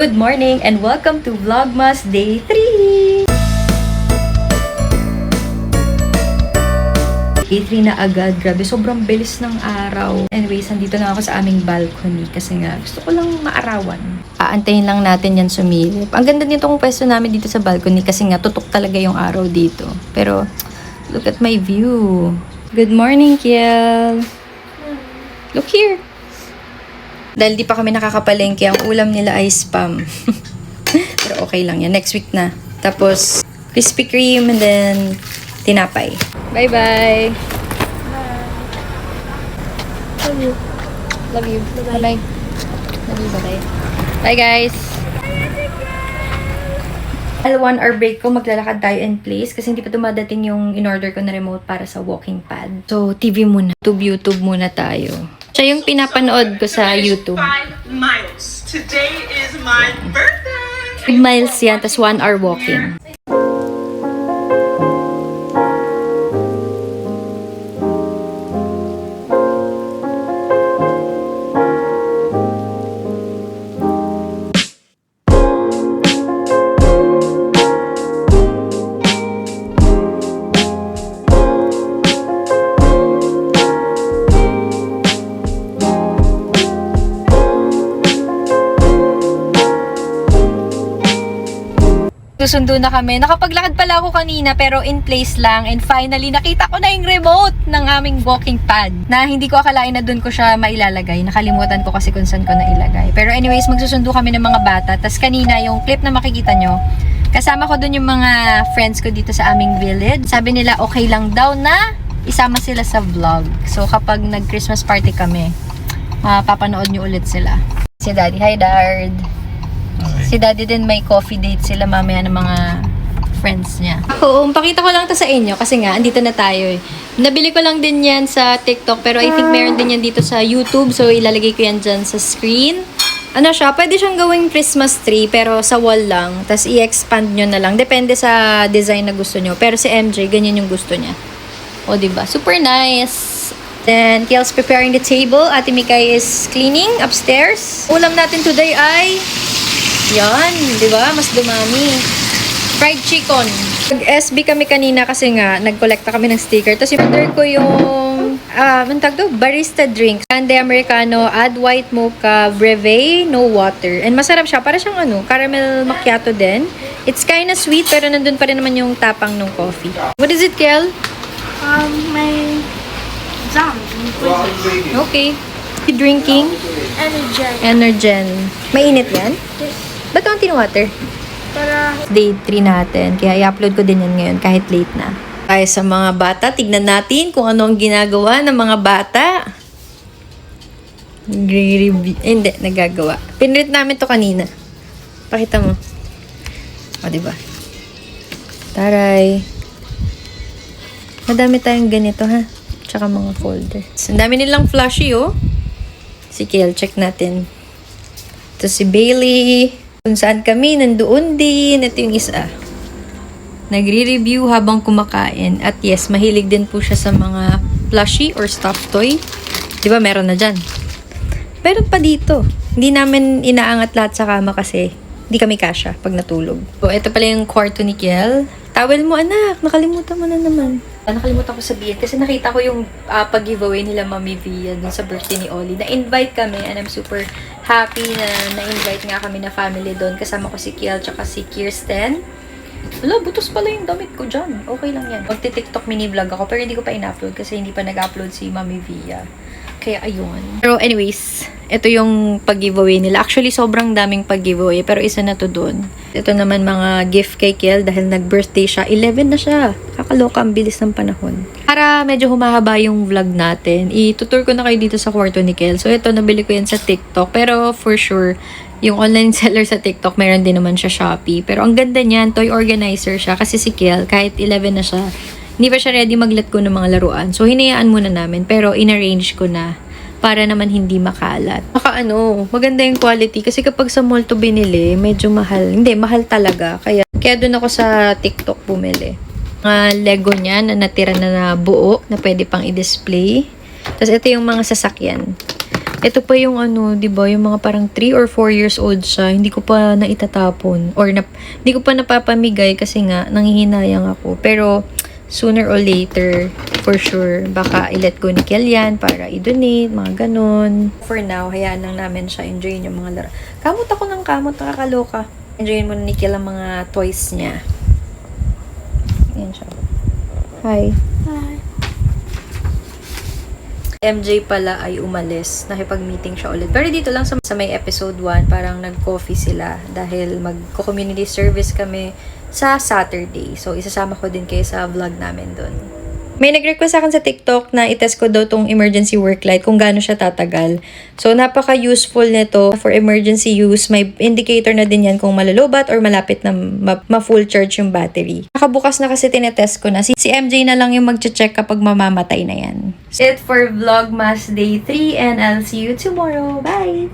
Good morning and welcome to Vlogmas Day 3! Day 3 na agad. Grabe, sobrang bilis ng araw. Anyways, nandito na ako sa aming balcony kasi nga gusto ko lang maarawan. Aantayin lang natin yan sumilip. Ang ganda nito kung pwesto namin dito sa balcony kasi nga tutok talaga yung araw dito. Pero, look at my view. Good morning, Kiel! Look here! Dahil di pa kami nakakapalengke, ang ulam nila ay spam. Pero okay lang yan. Next week na. Tapos, Krispy Kreme and then tinapay. Bye-bye! Love you. Love you. Bye-bye. Love you. Bye-bye. Bye, guys! I'll 1 hour break ko, maglalakad tayo in place kasi hindi pa dumadating yung in-order ko na remote para sa walking pad. So, TV muna. YouTube muna tayo. Siya yung pinapanood ko sa YouTube. 5 miles. Today is my birthday. 5 miles yan, tas 1 hour walking. Susundo na kami. Nakapaglakad pala ako kanina pero in place lang and finally nakita ko na yung remote ng aming walking pad na hindi ko akalain na doon ko siya mailalagay. Nakalimutan ko kasi kung saan ko na ilagay. Pero anyways, magsusundo kami ng mga bata. Tas kanina yung clip na makikita nyo, kasama ko doon yung mga friends ko dito sa aming village. Sabi nila okay lang daw na isama sila sa vlog. So kapag nag-Christmas party kami, mapapanood nyo ulit sila. Si Daddy, hi Dad! Si Daddy din may coffee date sila mamaya ng mga friends niya. Oo, pakita ko lang to sa inyo kasi nga, andito na tayo eh. Nabili ko lang din yan sa TikTok pero I think meron din yan dito sa YouTube. So, ilalagay ko yan dyan sa screen. Ano siya, pwede siyang gawing Christmas tree pero sa wall lang. Tapos i-expand nyo na lang. Depende sa design na gusto nyo. Pero si MJ, ganyan yung gusto niya. O, diba? Super nice! Then, Kiel's preparing the table. Ate Mikay is cleaning upstairs. Ulam natin today ay yan, di ba? Mas dumami. Fried chicken. Nag-SB kami kanina kasi nga, nag-collecta kami ng sticker. Tapos i-order ko yung, anong tawag to? Barista drink. Sunday Americano, add white mocha, breve, no water. And masarap siya. Para siyang caramel macchiato din. It's kinda sweet, pero nandun pa rin naman yung tapang ng coffee. What is it, Kiel? My jam. Okay. Drinking? Energen. Mainit yan? Yes. Ba't konting water? Para Day 3 natin. Kaya i-upload ko din yan ngayon kahit late na. Tayo sa mga bata. Tignan natin kung ano ang ginagawa ng mga bata. Hindi, nagagawa. Pinrint namin to kanina. Pakita mo. O, diba? Taray. Madami tayong ganito, ha? Tsaka mga folder. Ang dami nilang flashy, oh. Si Kiel, check natin. Ito si Bailey. Kung saan kami, nandoon din. Ito yung isa. Nagre-review habang kumakain. At yes, mahilig din po siya sa mga plushie or stuffed toy. Diba, meron na dyan. Meron pa dito. Hindi namin inaangat lahat sa kama kasi hindi kami kasya pag natulog. So, ito pala yung kwarto ni Kiel. Towel mo, anak. Nakalimutan mo na naman. Nakalimutan ko sabihin kasi nakita ko yung pag-giveaway nila Mami Via dun sa birthday ni Ollie. Na-invite kami and I'm super happy na na-invite nga kami na family doon. Kasama ko si Kiel tsaka si Kirsten. Wala, butos pala yung damit ko dyan. Okay lang yan. Magti-TikTok mini-vlog ako pero hindi ko pa in-upload kasi hindi pa nag-upload si Mami Via. Kaya ayun. Pero anyways, ito yung pag-giveaway nila. Actually, sobrang daming pag-giveaway pero isa na to doon. Ito naman mga gift kay Kiel dahil nag-birthday siya. 11 na siya. Kakaloka, ang bilis ng panahon. Para medyo humahaba yung vlog natin, itutur ko na kayo dito sa kwarto ni Kiel. So ito, nabili ko yan sa TikTok. Pero for sure, yung online seller sa TikTok, meron din naman siya Shopee. Pero ang ganda niyan, toy organizer siya. Kasi si Kiel, kahit 11 na siya, hindi pa siya ready mag-let go ng mga laruan. So, hinayaan muna namin. Pero, in-arrange ko na para naman hindi makalat. Maganda yung quality. Kasi kapag sa mall to binili, medyo mahal. Hindi, mahal talaga. Kaya doon ako sa TikTok bumili. Mga Lego niya na natira na buo na pwede pang i-display. Tapos, ito yung mga sasakyan. Ito pa yung ano, 'di ba, yung mga parang 3 or 4 years old siya, hindi ko pa naitatapon or hindi ko pa napapamigay kasi nga nanghihinayang ako. Pero sooner or later, for sure, baka i-let go ni Kel yan para i-donate, mga ganun. For now, hayaan lang namin siya, enjoyin yung mga laro. Kamot ako ng kamot, nakakaloka. Enjoyin mo ni Kel ang mga toys niya. Ayan siya. Hi. Hi. MJ pala ay umalis. Nakipag-meeting siya ulit. Pero dito lang sa may episode 1, parang nag-coffee sila dahil mag-community service kami sa Saturday. So, isasama ko din kayo sa vlog namin doon. May nag-request sa akin sa TikTok na itest ko daw tong emergency work light kung gaano siya tatagal. So, napaka-useful nito for emergency use. May indicator na din yan kung malalobat or malapit na ma-full charge yung battery. Nakabukas na kasi tinetest ko na. Si MJ na lang yung mag-check kapag mamamatay na yan. That's it for Vlogmas Day 3 and I'll see you tomorrow. Bye!